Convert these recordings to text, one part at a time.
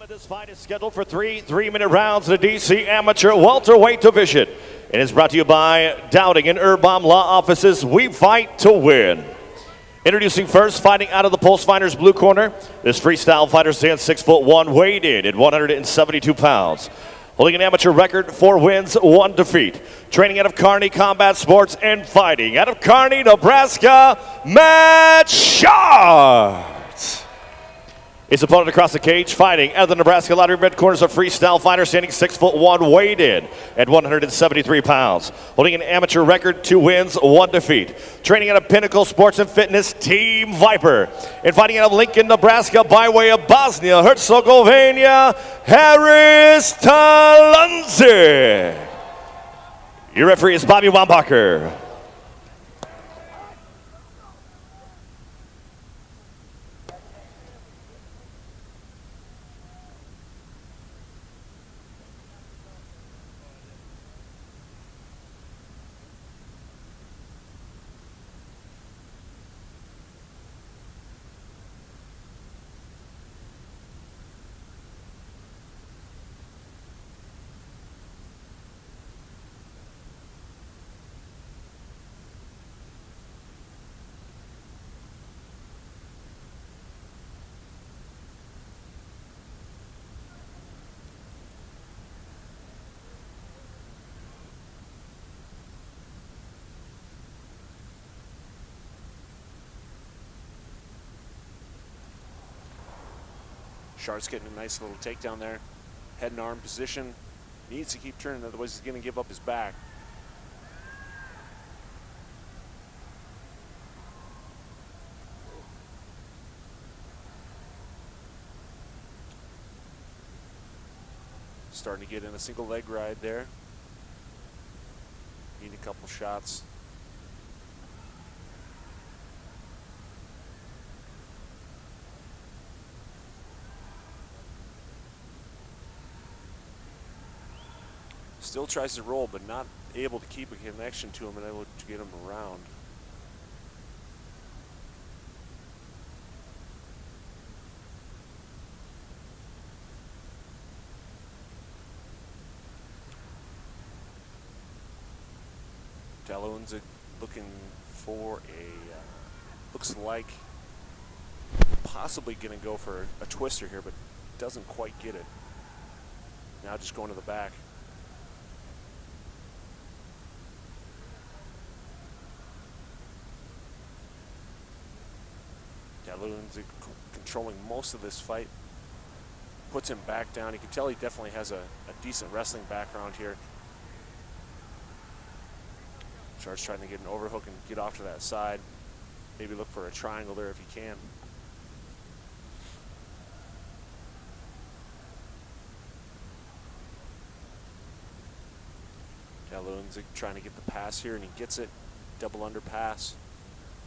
This fight is scheduled for three-minute rounds in the DC Amateur Welterweight Division. It is brought to you by Dowding and Erbaum Law Offices. We fight to win. Introducing first, fighting out of the Pulse Fighters blue corner. This freestyle fighter stands 6'1", weighed in at 172 pounds. Holding an amateur record, 4 wins, 1 defeat. Training out of Kearney Combat Sports and fighting out of Kearney, Nebraska, Matt Schartz. His opponent across the cage, fighting out of the Nebraska Lottery red corners, a freestyle fighter standing 6'1", weighed in at 173 pounds. Holding an amateur record, 2 wins, 1 defeat. Training out of Pinnacle Sports and Fitness, Team Viper. And fighting out of Lincoln, Nebraska, by way of Bosnia-Herzegovina, Harris Talundzic. Your referee is Bobby Wambacher. Schartz getting a nice little takedown there. Head and arm position. Needs to keep turning, otherwise he's going to give up his back. Starting to get in a single leg ride there. Need a couple shots. Still tries to roll, but not able to keep a connection to him and able to get him around. Talundzic looking for a, looks like possibly going to go for a twister here, but doesn't quite get it. Now just going to the back. Talundzic controlling most of this fight, puts him back down. You can tell he definitely has a decent wrestling background here. Schartz trying to get an overhook and get off to that side. Maybe look for a triangle there if he can. Talundzic trying to get the pass here, and he gets it. Double under pass.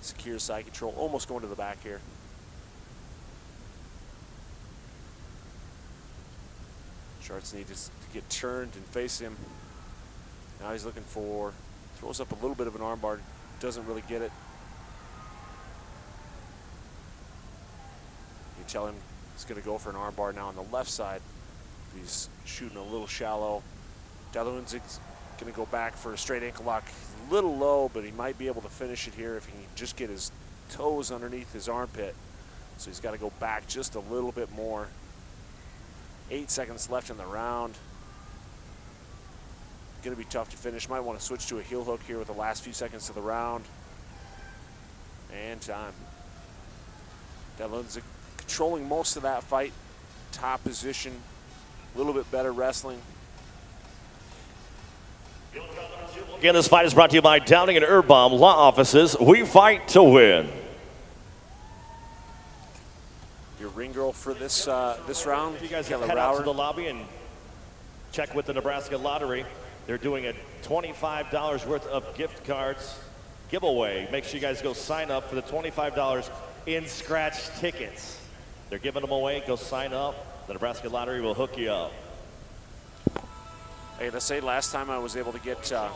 Secure side control, almost going to the back here. Schartz needs to get turned and face him. Now he's looking for, throws up a little bit of an armbar, doesn't really get it. You tell him he's going to go for an armbar now on the left side. He's shooting a little shallow. Talundzic's going to go back for a straight ankle lock. A little low, but he might be able to finish it here if he can just get his toes underneath his armpit. So he's got to go back just a little bit more. 8 seconds left in the round. Going to be tough to finish. Might want to switch to a heel hook here with the last few seconds of the round. And time. Talundzic controlling most of that fight. Top position. A little bit better wrestling. Again, this fight is brought to you by Dowding and Erbaum Law Offices. We fight to win. Your ring girl for this this round. If you guys head out to the lobby and check with the Nebraska Lottery, they're doing a $25 worth of gift cards giveaway. Make sure you guys go sign up for the $25 in scratch tickets. They're giving them away. Go sign up. The Nebraska Lottery will hook you up. I gotta say, last time I was able to get a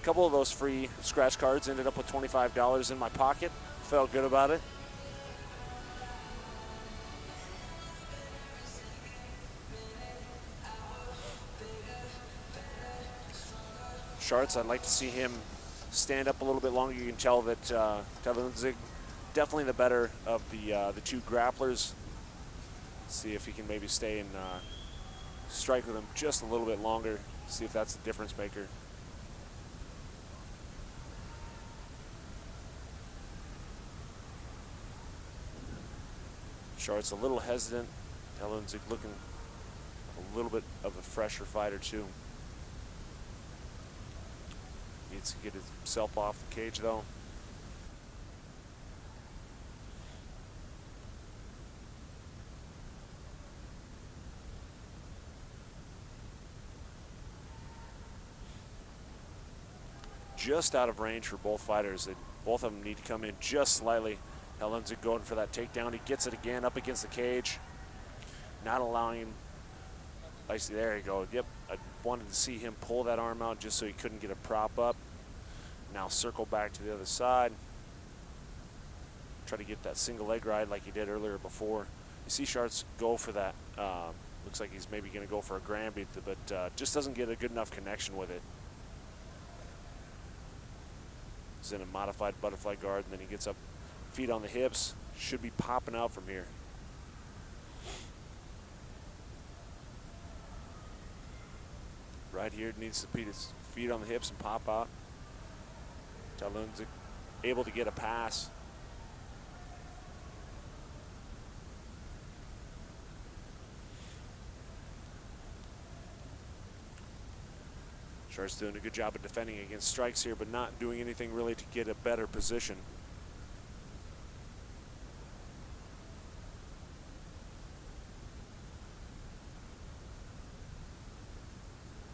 couple of those free scratch cards. Ended up with $25 in my pocket. Felt good about it. Schartz. I'd like to see him stand up a little bit longer. You can tell that Talundzic definitely the better of the two grapplers. See if he can maybe stay and strike with him just a little bit longer. See if that's the difference maker. Schartz a little hesitant. Talundzic looking a little bit of a fresher fighter too. Needs to get himself off the cage though. Just out of range for both fighters. Both of them need to come in just slightly. Talundzic going for that takedown. He gets it again up against the cage. Not allowing him. There you go. Yep, I wanted to see him pull that arm out just so he couldn't get a prop up. Now circle back to the other side. Try to get that single leg ride like he did earlier before. You see Schartz go for that. Looks like he's maybe going to go for a grand beat, but just doesn't get a good enough connection with it. He's in a modified butterfly guard, and then he gets up, feet on the hips. Should be popping out from here. Right here needs to put his feet on the hips and pop out. Talundzic able to get a pass. Schartz doing a good job of defending against strikes here, but not doing anything really to get a better position.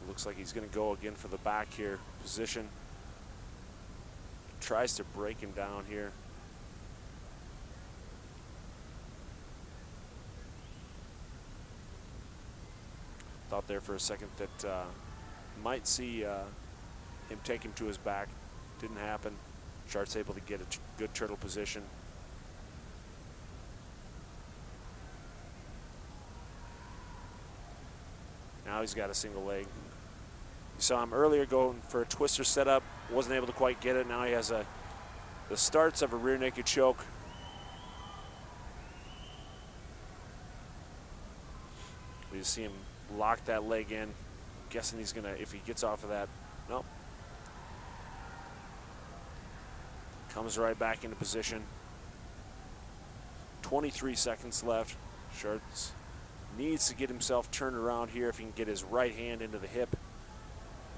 Looks like he's going to go again for the back here position. Tries to break him down here. Thought there for a second that might see him take him to his back. Didn't happen. Schartz able to get a good turtle position. Now he's got a single leg. You saw him earlier going for a twister setup. Wasn't able to quite get it. Now he has the starts of a rear naked choke. We just see him lock that leg in. Guessing he's gonna, if he gets off of that, nope. Comes right back into position. 23 seconds left. Schartz needs to get himself turned around here if he can get his right hand into the hip.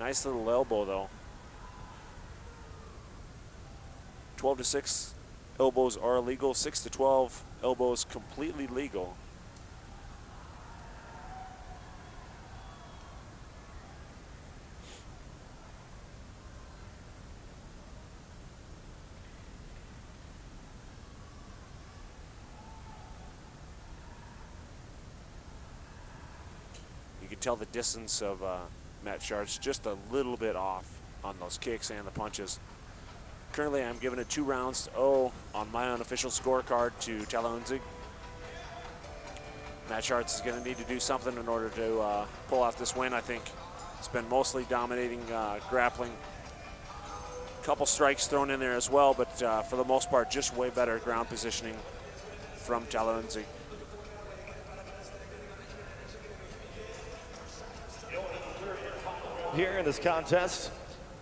Nice little elbow though. 12 to 6 elbows are illegal. 6 to 12 elbows completely legal. You can tell the distance of Matt Schartz just a little bit off on those kicks and the punches. Currently, I'm giving it 2 rounds to 0 on my unofficial scorecard to Talundzic. Matt Schartz is going to need to do something in order to pull off this win. I think it's been mostly dominating grappling. A couple strikes thrown in there as well, but for the most part, just way better ground positioning from Talundzic. Here in this contest,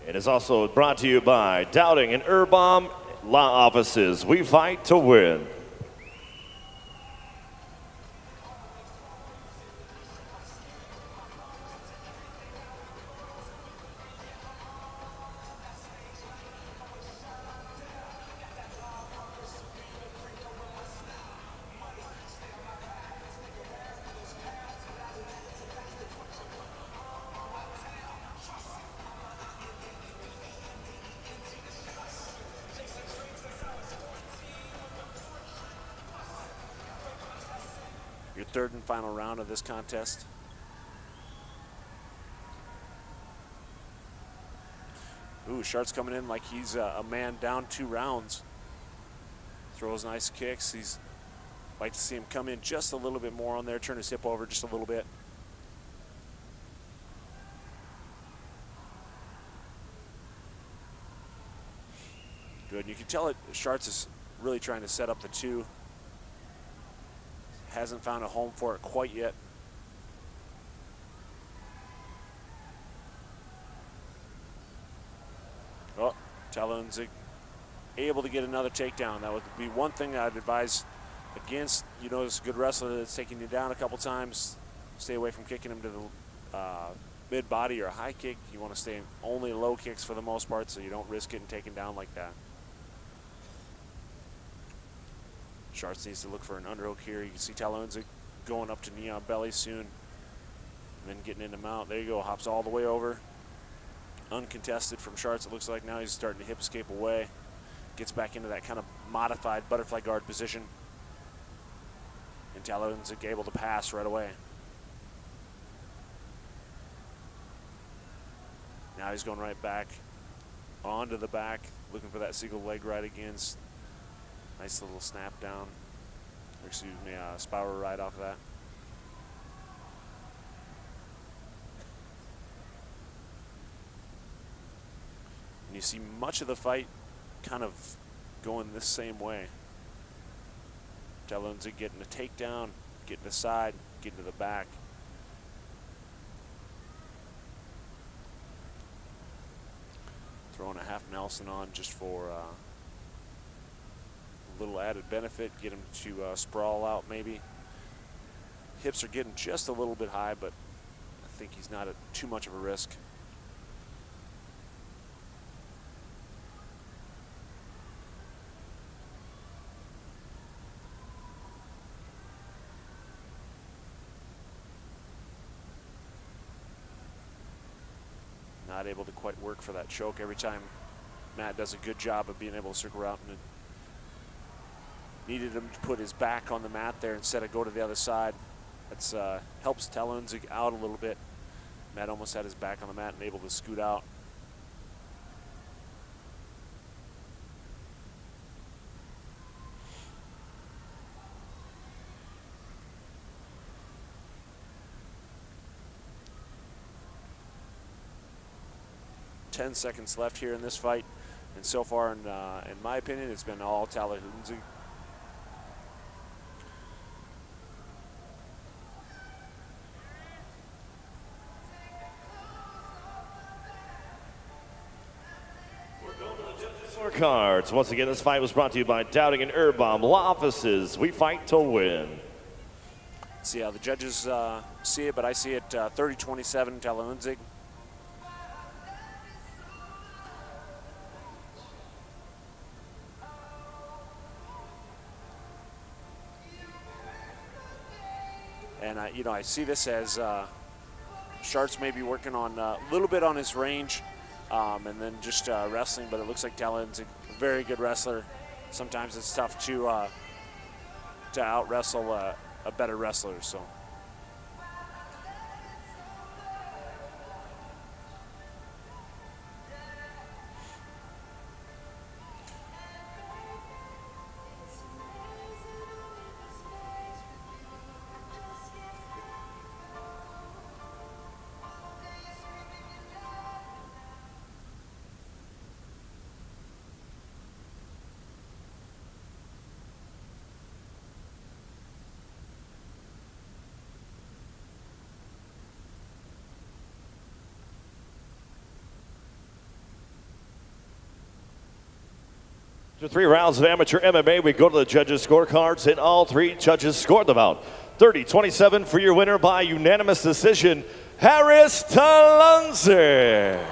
it is also brought to you by Dowding and Erbaum Law Offices. We fight to win. Your third and final round of this contest. Ooh, Schartz coming in like he's a man down 2 rounds. Throws nice kicks. He's like to see him come in just a little bit more on there, turn his hip over just a little bit. Good. You can tell it. Schartz is really trying to set up the 2. Hasn't found a home for it quite yet. Oh, Talundzic able to get another takedown. That would be one thing I'd advise against. You notice a good wrestler that's taking you down a couple times. Stay away from kicking him to the mid-body or a high kick. You want to stay in only low kicks for the most part so you don't risk getting taken down like that. Schartz needs to look for an underhook here. You can see Talundzic going up to knee on belly soon. And then getting into mount. There you go. Hops all the way over. Uncontested from Schartz. It looks like now he's starting to hip escape away. Gets back into that kind of modified butterfly guard position. And Talundzic able to pass right away. Now he's going right back onto the back, looking for that single leg right against. Nice little snap down. Or excuse me, spiral right off of that. And you see much of the fight kind of going this same way. Talundzic getting a takedown, getting aside, getting to the back. Throwing a half Nelson on just for a little added benefit, get him to sprawl out maybe. Hips are getting just a little bit high, but I think he's not at too much of a risk. Not able to quite work for that choke every time. Matt does a good job of being able to circle out, and needed him to put his back on the mat there instead of go to the other side. That's helps Talundzic out a little bit. Matt almost had his back on the mat and able to scoot out. Ten seconds left here in this fight, and so far, in my opinion, it's been all Talundzic. Scorecards. Once again, this fight was brought to you by Dowding and Erbaum Law Offices. We fight to win. See how the judges see it, but I see it 30-27 Talundzic. And you know, I see this as Schartz may be working on a little bit on his range, and then just wrestling. But it looks like Talon's a very good wrestler. Sometimes it's tough to out wrestle a better wrestler. So. After 3 rounds of amateur MMA, we go to the judges' scorecards, and all 3 judges scored them out. 30-27 for your winner by unanimous decision, Harris Talundzic.